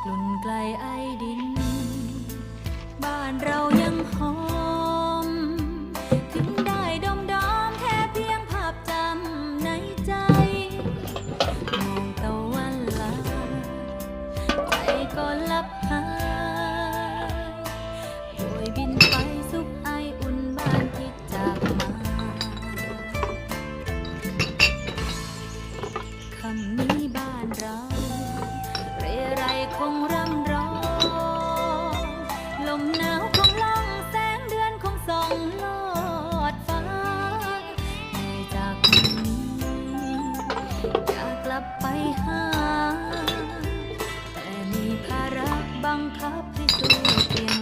กลุ่นไกลไอดินบ้านเรายังหอมถึงได้ดมดอมแค่เพียงภาพจำในใจมองตะวันลาใจก็ลับหายโดยบินไปสุขไออุ่นบ้านคิดจากมาคำนี้บ้านเราเรไรคงร่ำร้องลมหนาวคงล่องแสงเดือนคงส่องลอดฟ้าเหนื่อยจากเมืองนี้อยากกลับไปหาแต่มีภาระบังคับให้สู้เพียง